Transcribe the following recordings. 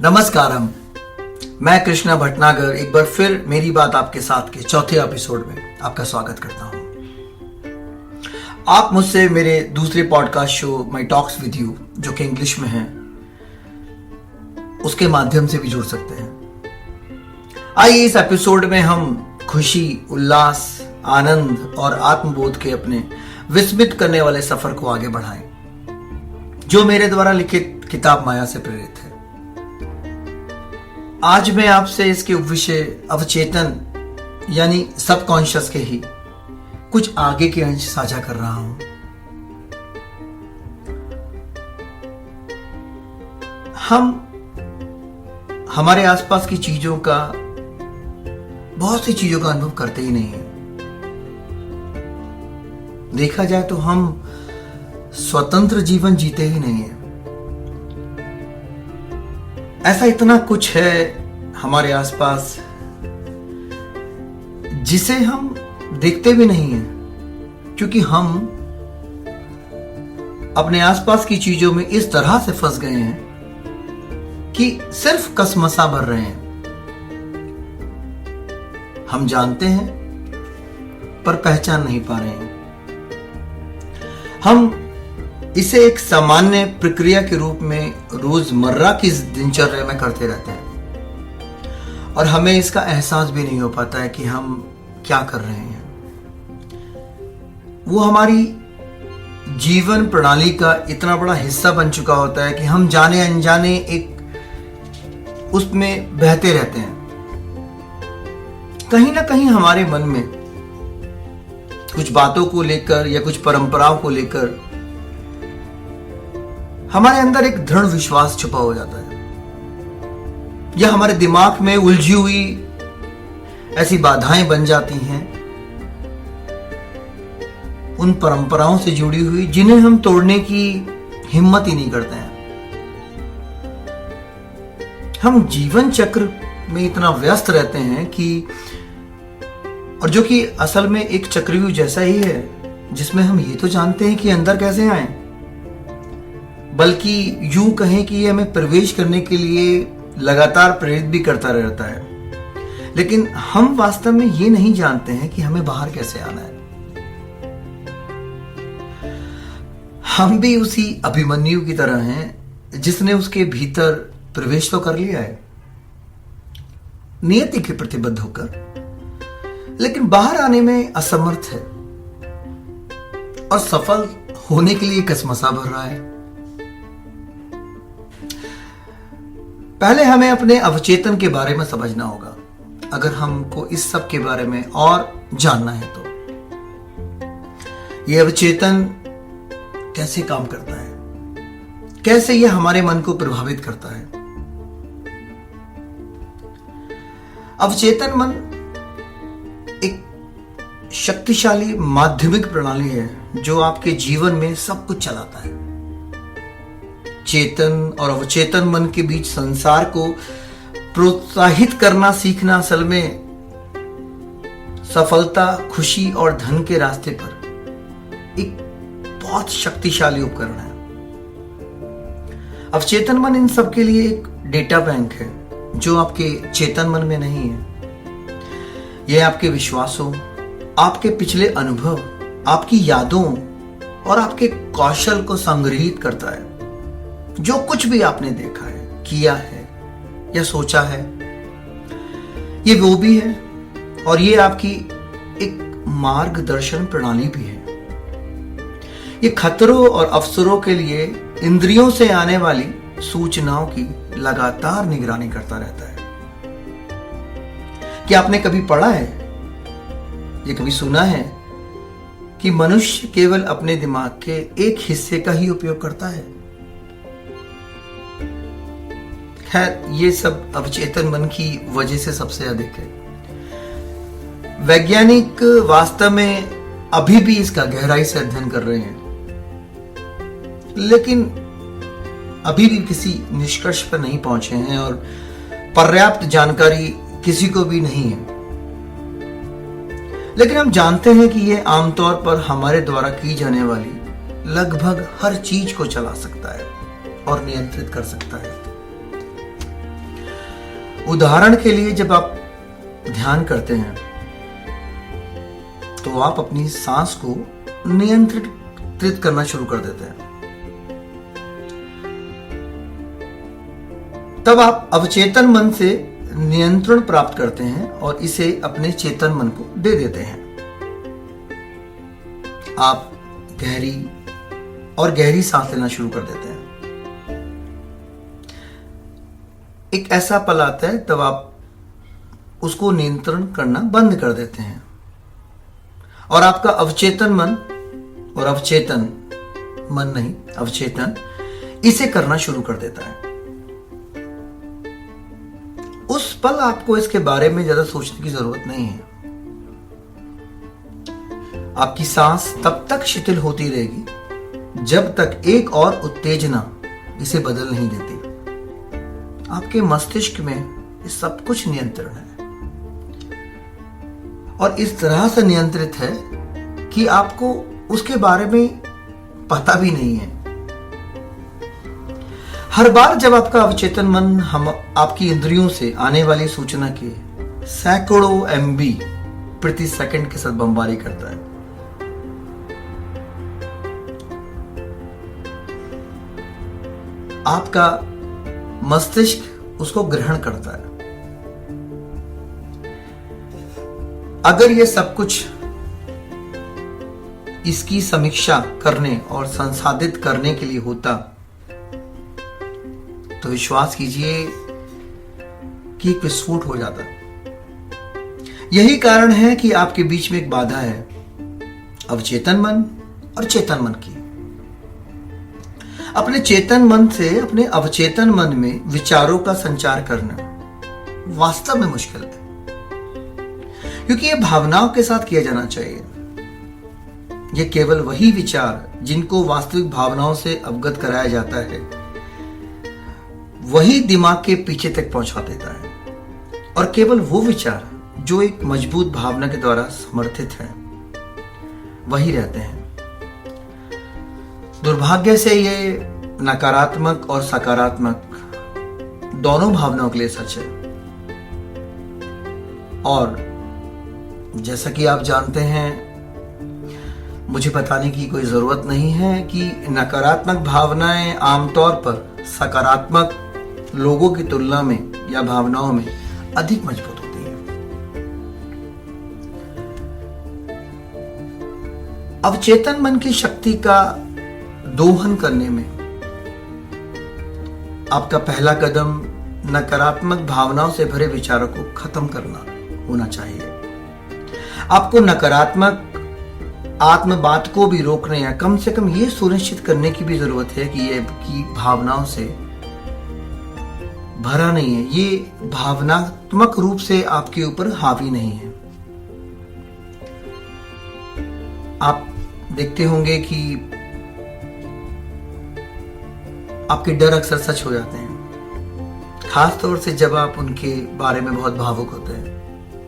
नमस्कारम। मैं कृष्णा भटनागर एक बार फिर मेरी बात आपके साथ के चौथे एपिसोड में आपका स्वागत करता हूं। आप मुझसे मेरे दूसरे podcast show my talks with you, जो कि इंग्लिश में है, उसके माध्यम से भी जुड़ सकते हैं। आइए इस एपिसोड में हम खुशी, उल्लास, आनंद और आत्मबोध के अपने विस्मित करने वाले सफर को आगे बढ़ाएं, जो मेरे द्वारा लिखित किताब माया से प्रेरित है। आज मैं आपसे इसके विषय अवचेतन यानी सबकॉन्शियस के ही कुछ आगे के अंश साझा कर रहा हूं। हम हमारे आसपास की चीजों का, बहुत सी चीजों का अनुभव करते ही नहीं है। देखा जाए तो हम स्वतंत्र जीवन जीते ही नहीं है। ऐसा इतना कुछ है हमारे आसपास जिसे हम देखते भी नहीं हैं, क्योंकि हम अपने आसपास की चीजों में इस तरह से फंस गए हैं कि सिर्फ कसमसा भर रहे हैं। हम जानते हैं पर पहचान नहीं पा रहे हैं। हम इसे एक सामान्य प्रक्रिया के रूप में रोजमर्रा की दिनचर्या में करते रहते हैं और हमें इसका एहसास भी नहीं हो पाता है कि हम क्या कर रहे हैं। वो हमारी जीवन प्रणाली का इतना बड़ा हिस्सा बन चुका होता है कि हम जाने अनजाने एक उसमें बहते रहते हैं। कहीं ना कहीं हमारे मन में कुछ बातों को लेकर या कुछ परंपराओं को लेकर हमारे अंदर एक दृढ़ विश्वास छुपा हो जाता है, या हमारे दिमाग में उलझी हुई ऐसी बाधाएं बन जाती हैं उन परंपराओं से जुड़ी हुई, जिन्हें हम तोड़ने की हिम्मत ही नहीं करते हैं। हम जीवन चक्र में इतना व्यस्त रहते हैं कि, और जो कि असल में एक चक्रव्यूह जैसा ही है, जिसमें हम ये तो जानते हैं कि अंदर कैसे आए, बल्कि यूं कहें कि ये हमें प्रवेश करने के लिए लगातार प्रेरित भी करता रहता है। लेकिन हम वास्तव में ये नहीं जानते हैं कि हमें बाहर कैसे आना है। हम भी उसी अभिमन्यु की तरह हैं जिसने उसके भीतर प्रवेश तो कर लिया है नियति के प्रतिबद्ध होकर, लेकिन बाहर आने में असमर्थ है और सफल होने के लिए कसमसा भर रहा है। पहले हमें अपने अवचेतन के बारे में समझना होगा, अगर हमको इस सब के बारे में और जानना है तो। यह अवचेतन कैसे काम करता है, कैसे यह हमारे मन को प्रभावित करता है। अवचेतन मन एक शक्तिशाली माध्यमिक प्रणाली है जो आपके जीवन में सब कुछ चलाता है। चेतन और अवचेतन मन के बीच संसार को प्रोत्साहित करना सीखना असल में सफलता, खुशी और धन के रास्ते पर एक बहुत शक्तिशाली उपकरण है। अवचेतन मन इन सब के लिए एक डेटा बैंक है जो आपके चेतन मन में नहीं है। यह आपके विश्वासों, आपके पिछले अनुभव, आपकी यादों और आपके कौशल को संग्रहित करता है। जो कुछ भी आपने देखा है, किया है या सोचा है, ये वो भी है, और ये आपकी एक मार्गदर्शन प्रणाली भी है। ये खतरों और अवसरों के लिए इंद्रियों से आने वाली सूचनाओं की लगातार निगरानी करता रहता है। क्या आपने कभी पढ़ा है, ये कभी सुना है कि मनुष्य केवल अपने दिमाग के एक हिस्से का ही उपयोग करता है? खैर, ये सब अवचेतन मन की वजह से सबसे अधिक है। वैज्ञानिक वास्तव में अभी भी इसका गहराई से अध्ययन कर रहे हैं, लेकिन अभी भी किसी निष्कर्ष पर नहीं पहुंचे हैं और पर्याप्त जानकारी किसी को भी नहीं है। लेकिन हम जानते हैं कि यह आमतौर पर हमारे द्वारा की जाने वाली लगभग हर चीज को चला सकता है और नियंत्रित कर सकता है। उदाहरण के लिए जब आप ध्यान करते हैं तो आप अपनी सांस को नियंत्रित करना शुरू कर देते हैं। तब आप अवचेतन मन से नियंत्रण प्राप्त करते हैं और इसे अपने चेतन मन को दे देते हैं। आप गहरी सांस लेना शुरू कर देते हैं। एक ऐसा पल आता है तब आप उसको नियंत्रण करना बंद कर देते हैं और आपका अवचेतन मन और अवचेतन इसे करना शुरू कर देता है। उस पल आपको इसके बारे में ज्यादा सोचने की जरूरत नहीं है। आपकी सांस तब तक शिथिल होती रहेगी जब तक एक और उत्तेजना इसे बदल नहीं देती। आपके मस्तिष्क में ये सब कुछ नियंत्रण है और इस तरह से नियंत्रित है कि आपको उसके बारे में पता भी नहीं है। हर बार जब आपका अवचेतन मन आपकी इंद्रियों से आने वाली सूचना के सैकड़ों MB प्रति सेकंड के साथ बमबारी करता है, आपका मस्तिष्क उसको ग्रहण करता है। अगर यह सब कुछ इसकी समीक्षा करने और संसाधित करने के लिए होता तो विश्वास कीजिए कि एक विस्फोट हो जाता। यही कारण है कि आपके बीच में एक बाधा है अवचेतन मन और चेतन मन की। अपने चेतन मन से अपने अवचेतन मन में विचारों का संचार करना वास्तव में मुश्किल है, क्योंकि यह भावनाओं के साथ किया जाना चाहिए। यह केवल वही विचार जिनको वास्तविक भावनाओं से अवगत कराया जाता है वही दिमाग के पीछे तक पहुंचा देता है, और केवल वो विचार जो एक मजबूत भावना के द्वारा समर्थित है वही रहते हैं। दुर्भाग्य से ये नकारात्मक और सकारात्मक दोनों भावनाओं के लिए सच है। और जैसा कि आप जानते हैं, मुझे बताने की कोई जरूरत नहीं है कि नकारात्मक भावनाएं आमतौर पर सकारात्मक लोगों की तुलना में या भावनाओं में अधिक मजबूत होती हैं। अवचेतन मन की शक्ति का दोहन करने में आपका पहला कदम नकारात्मक भावनाओं से भरे विचारों को खत्म करना होना चाहिए। आपको नकारात्मक आत्मबात को भी रोकने या कम से कम ये सुनिश्चित करने की भी जरूरत है कि ये की भावनाओं से भरा नहीं है, ये भावनात्मक रूप से आपके ऊपर हावी नहीं है। आप देखते होंगे कि आपके डर अक्सर सच हो जाते हैं, खास तौर से जब आप उनके बारे में बहुत भावुक होते हैं,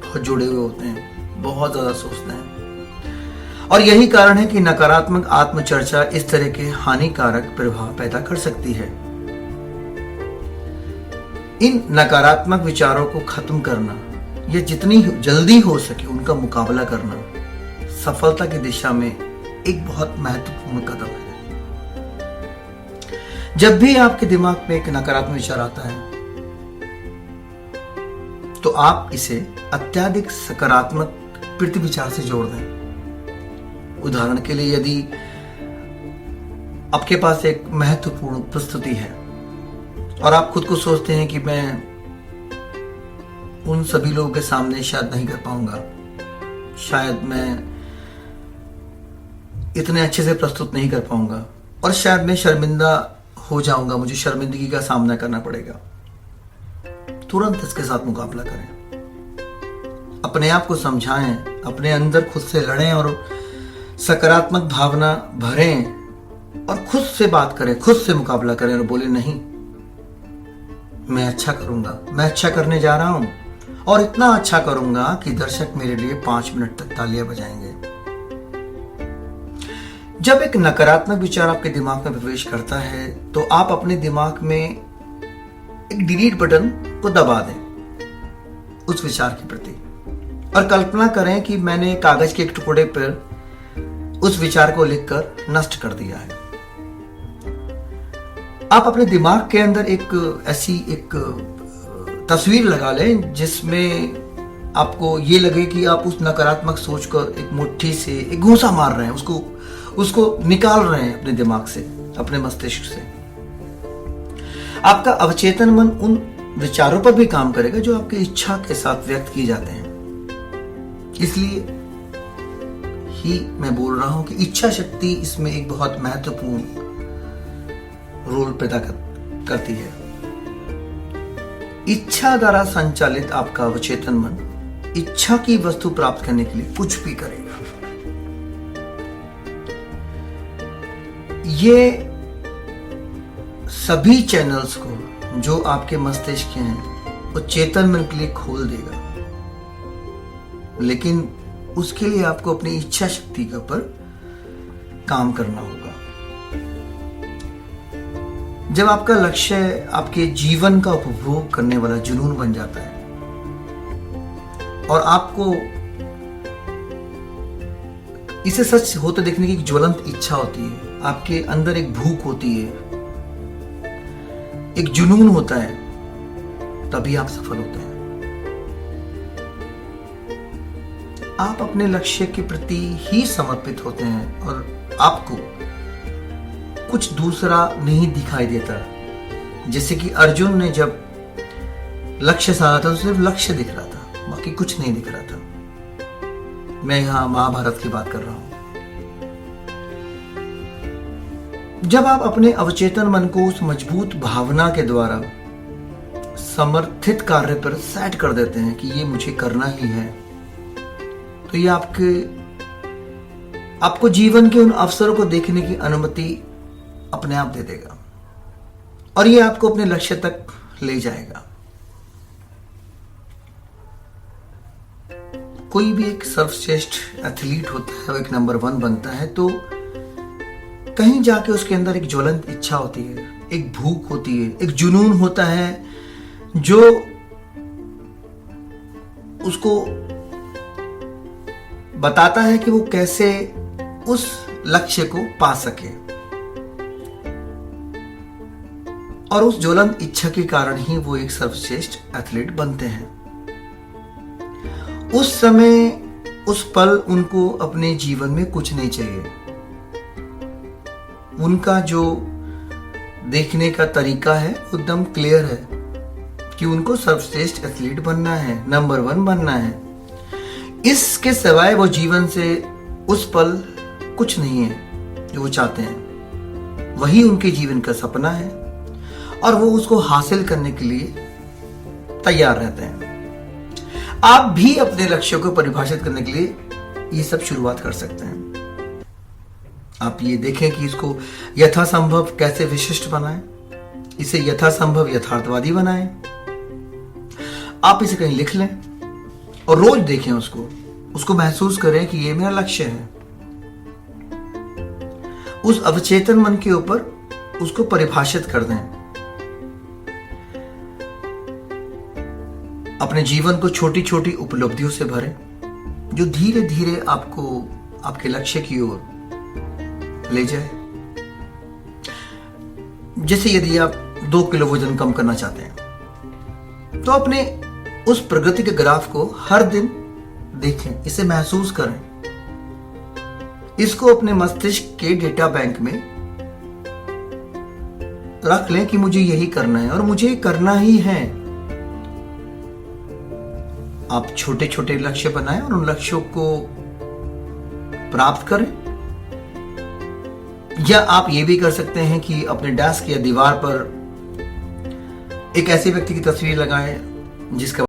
बहुत जुड़े हुए होते हैं, बहुत ज्यादा सोचते हैं। और यही कारण है कि नकारात्मक आत्मचर्चा इस तरह के हानिकारक प्रभाव पैदा कर सकती है। इन नकारात्मक विचारों को खत्म करना या जितनी जल्दी हो सके उनका मुकाबला करना सफलता की दिशा में एक बहुत महत्वपूर्ण कदम है। जब भी आपके दिमाग में एक नकारात्मक विचार आता है तो आप इसे अत्यधिक सकारात्मक प्रति विचार से जोड़ दें। उदाहरण के लिए, यदि आपके पास एक महत्वपूर्ण प्रस्तुति है और आप खुद को सोचते हैं कि मैं उन सभी लोगों के सामने शायद नहीं कर पाऊंगा, शायद मैं इतने अच्छे से प्रस्तुत नहीं कर पाऊंगा और शायद मैं शर्मिंदा हो जाऊंगा, मुझे शर्मिंदगी का सामना करना पड़ेगा, तुरंत इसके साथ मुकाबला करें। अपने आप को समझाएं, अपने अंदर खुद से लड़ें और सकारात्मक भावना भरें और खुद से बात करें, खुद से मुकाबला करें और बोले, नहीं, मैं अच्छा करूंगा, मैं अच्छा करने जा रहा हूं और इतना अच्छा करूंगा कि दर्शक मेरे लिए 5 मिनट तक तालियां बजाएंगे। जब एक नकारात्मक विचार आपके दिमाग में प्रवेश करता है तो आप अपने दिमाग में एक डिलीट बटन को दबा दें उस विचार के प्रति, और कल्पना करें कि मैंने कागज के एक टुकड़े पर उस विचार को लिखकर नष्ट कर दिया है। आप अपने दिमाग के अंदर ऐसी एक तस्वीर लगा लें जिसमें आपको ये लगे कि आप उस नकारात्मक सोच को एक मुट्ठी से एक घूंसा मार रहे हैं, उसको निकाल रहे हैं अपने दिमाग से, अपने मस्तिष्क से। आपका अवचेतन मन उन विचारों पर भी काम करेगा जो आपकी इच्छा के साथ व्यक्त किए जाते हैं। इसलिए ही मैं बोल रहा हूं कि इच्छा शक्ति इसमें एक बहुत महत्वपूर्ण रोल पैदा करती है। इच्छा द्वारा संचालित आपका अवचेतन मन इच्छा की वस्तु प्राप्त करने के लिए कुछ भी करेगा। ये सभी चैनल्स को जो आपके मस्तिष्क के हैं वो चेतन मन के लिए खोल देगा, लेकिन उसके लिए आपको अपनी इच्छा शक्ति के ऊपर काम करना होगा। जब आपका लक्ष्य आपके जीवन का उपभोग करने वाला जुनून बन जाता है और आपको इसे सच होते देखने की एक ज्वलंत इच्छा होती है, आपके अंदर एक भूख होती है, एक जुनून होता है, तभी आप सफल होते हैं। आप अपने लक्ष्य के प्रति ही समर्पित होते हैं और आपको कुछ दूसरा नहीं दिखाई देता। जैसे कि अर्जुन ने जब लक्ष्य साधा था तो सिर्फ लक्ष्य दिख रहा था, बाकी कुछ नहीं दिख रहा था। मैं यहां महाभारत की बात कर रहा हूं। जब आप अपने अवचेतन मन को उस मजबूत भावना के द्वारा समर्थित कार्य पर सेट कर देते हैं कि ये मुझे करना ही है, तो ये आपको जीवन के उन अवसरों को देखने की अनुमति अपने आप दे देगा और ये आपको अपने लक्ष्य तक ले जाएगा। कोई भी एक सर्वश्रेष्ठ एथलीट होता है, वो एक नंबर 1 बनता है, तो कहीं जाके उसके अंदर एक ज्वलंत इच्छा होती है, एक भूख होती है, एक जुनून होता है जो उसको बताता है कि वो कैसे उस लक्ष्य को पा सके। और उस ज्वलंत इच्छा के कारण ही वो एक सर्वश्रेष्ठ एथलीट बनते हैं। उस समय, उस पल उनको अपने जीवन में कुछ नहीं चाहिए। उनका जो देखने का तरीका है एकदम क्लियर है कि उनको सर्वश्रेष्ठ एथलीट बनना है, नंबर 1 बनना है। इसके सिवाय वो जीवन से उस पल कुछ नहीं है जो वो चाहते हैं। वही उनके जीवन का सपना है और वो उसको हासिल करने के लिए तैयार रहते हैं। आप भी अपने लक्ष्यों को परिभाषित करने के लिए ये सब शुरुआत कर सकते हैं। आप ये देखें कि इसको यथासंभव कैसे विशिष्ट बनाएं, इसे यथासंभव यथार्थवादी बनाएं। आप इसे कहीं लिख लें और रोज देखें उसको महसूस करें कि ये मेरा लक्ष्य है। उस अवचेतन मन के ऊपर उसको परिभाषित कर दें। अपने जीवन को छोटी छोटी उपलब्धियों से भरें जो धीरे धीरे आपको आपके लक्ष्य की ओर ले जाए। जैसे यदि आप 2 किलो वजन कम करना चाहते हैं तो अपने उस प्रगति के ग्राफ को हर दिन देखें, इसे महसूस करें, इसको अपने मस्तिष्क के डेटा बैंक में रख लें कि मुझे यही करना है और मुझे करना ही है। आप छोटे छोटे लक्ष्य बनाएं और उन लक्ष्यों को प्राप्त करें। या आप ये भी कर सकते हैं कि अपने डेस्क या दीवार पर एक ऐसे व्यक्ति की तस्वीर लगाएं जिसका